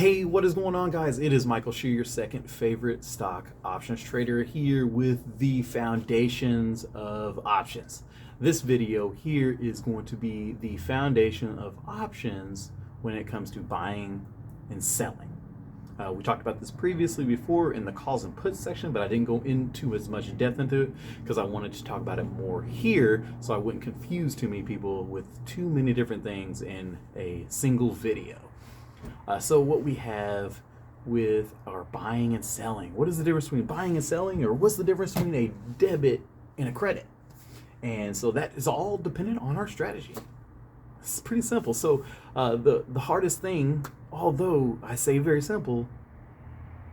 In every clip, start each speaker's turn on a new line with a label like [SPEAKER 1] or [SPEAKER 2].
[SPEAKER 1] Hey, what is going on, guys? It is Michael Shear, your second favorite stock options trader, here with the foundations of options. This video here is going to be the foundation of options when it comes to buying and selling. We talked about this previously before in the calls and puts section, but I didn't go into as much depth into it because I wanted to talk about it more here so I wouldn't confuse too many people with too many different things in a single video. So what we have with our buying and selling, what is the difference between buying and selling, or what's the difference between a debit and a credit? And so that is all dependent on our strategy. It's pretty simple. So the hardest thing, although I say very simple,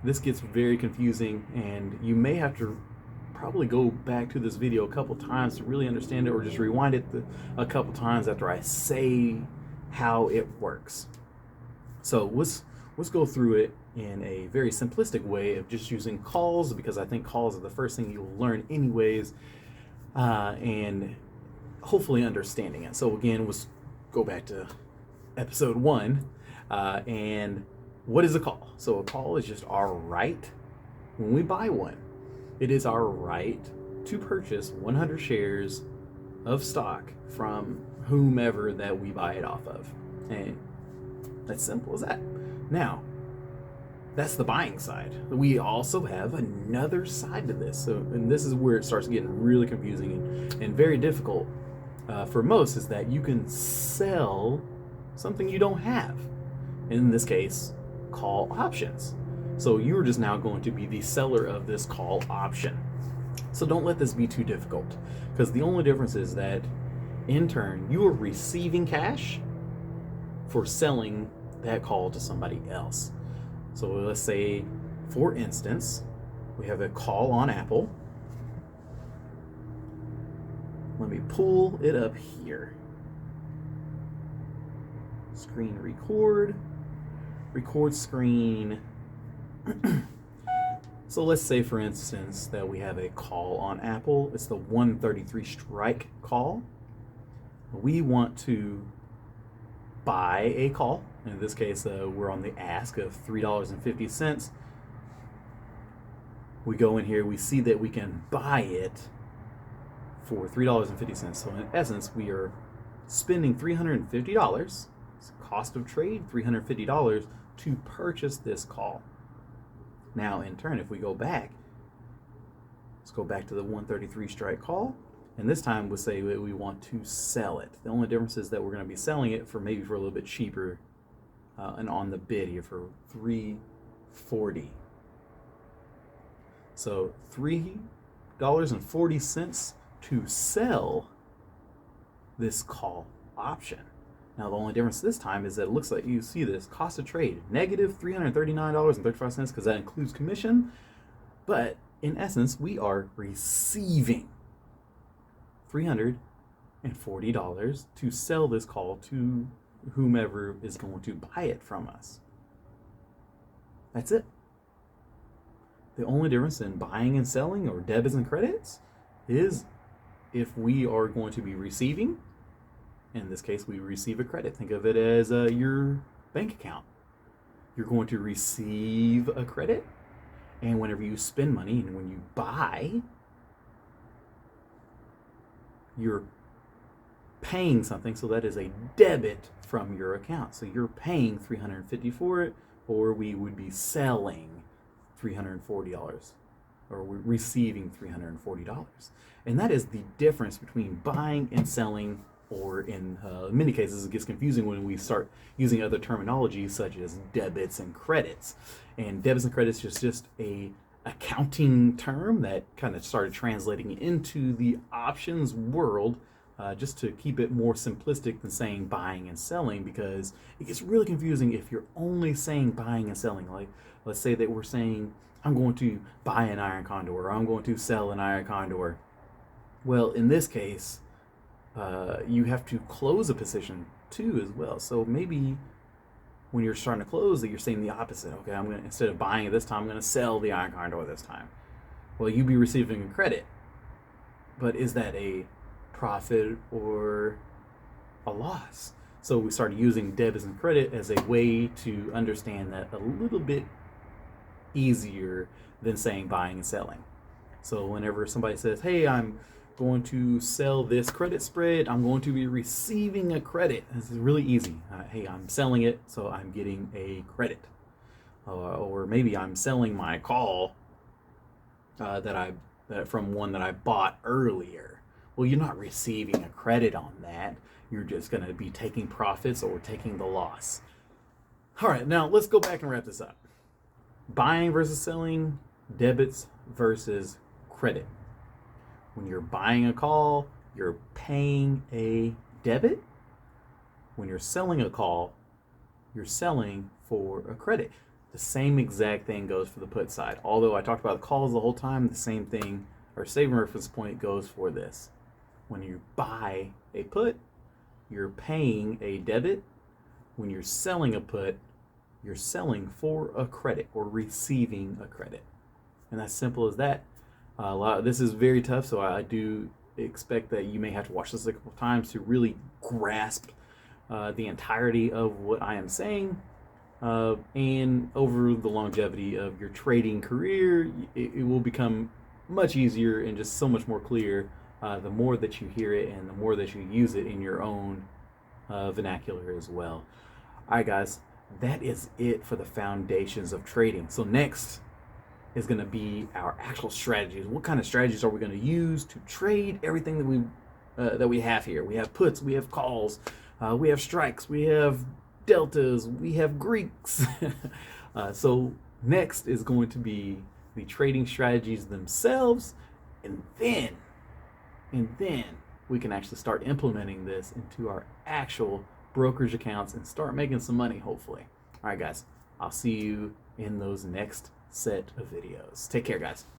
[SPEAKER 1] this gets very confusing, and you may have to probably go back to this video a couple times to really understand it, or just rewind it a couple times after I say how it works. So let's go through it in a very simplistic way of just using calls, because I think calls are the first thing you'll learn anyways, and hopefully understanding it. So again, let's go back to episode 1, and what is a call? So a call is just our right when we buy one. It is our right to purchase 100 shares of stock from whomever that we buy it off of. And that's simple as that. Now, that's the buying side. We also have another side to this. So, and this is where it starts getting really confusing and very difficult for most, is that you can sell something you don't have. In this case, call options. So you're just now going to be the seller of this call option. So don't let this be too difficult, because the only difference is that in turn, you are receiving cash for selling that call to somebody else. So let's say, for instance, we have a call on Apple. Let me pull it up here. Screen record screen. So let's say, for instance, that we have a call on Apple. It's the 133 strike call. We want to buy a call. In this case, we're on the ask of $3.50. We go in here, we see that we can buy it for $3.50. So in essence, we are spending $350. It's cost of trade, $350 to purchase this call. Now, in turn, if we go back, let's go back to the 133 strike call. And this time we'll say that we want to sell it. The only difference is that we're going to be selling it for maybe for a little bit cheaper, and on the bid here for $3.40. So $3.40 to sell this call option. Now the only difference this time is that it looks like, you see this cost of trade negative $339.35, because that includes commission. But in essence, we are receiving $340 to sell this call to whomever is going to buy it from us. That's it. The only difference in buying and selling, or debits and credits, is if we are going to be receiving. In this case, we receive a credit. Think of it as your bank account. You're going to receive a credit, and whenever you spend money and when you buy, you're paying something, so that is a debit from your account. So you're paying $350 for it, or we would be selling $340, or we're receiving $340. And that is the difference between buying and selling, or in many cases it gets confusing when we start using other terminology such as debits and credits. And debits and credits is just a accounting term that kind of started translating into the options world, just to keep it more simplistic than saying buying and selling, because it gets really confusing if you're only saying buying and selling. Like, let's say that we're saying, I'm going to buy an iron condor, or I'm going to sell an iron condor. Well, in this case, you have to close a position too as well. So maybe when you're starting to close, that you're saying the opposite. Okay, I'm gonna, instead of buying it this time, I'm gonna sell the iron condor this time. Well, you'd be receiving a credit, but is that a profit or a loss? So we started using debits and credit as a way to understand that a little bit easier than saying buying and selling. So whenever somebody says, hey, I'm going to sell this credit spread, I'm going to be receiving a credit. This is really easy. Hey, I'm selling it, so I'm getting a credit. Or maybe I'm selling my call from one that I bought earlier. Well, you're not receiving a credit on that. You're just going to be taking profits or taking the loss. All right, now let's go back and wrap this up. Buying versus selling, debits versus credit. When you're buying a call, you're paying a debit. When you're selling a call, you're selling for a credit. The same exact thing goes for the put side. Although I talked about the calls the whole time, the same thing, or same reference point goes for this. When you buy a put, you're paying a debit. When you're selling a put, you're selling for a credit or receiving a credit. And that's simple as that. This is very tough, so I do expect that you may have to watch this a couple times to really grasp the entirety of what I am saying. And over the longevity of your trading career, it will become much easier and just so much more clear the more that you hear it and the more that you use it in your own vernacular as well. All right, guys, that is it for the foundations of trading. So next is going to be our actual strategies. What kind of strategies are we going to use to trade everything that we have here? We have puts, we have calls, we have strikes, we have deltas, we have Greeks. So next is going to be the trading strategies themselves, and then we can actually start implementing this into our actual brokerage accounts and start making some money, hopefully. All right, guys, I'll see you in those next set of videos. Take care, guys.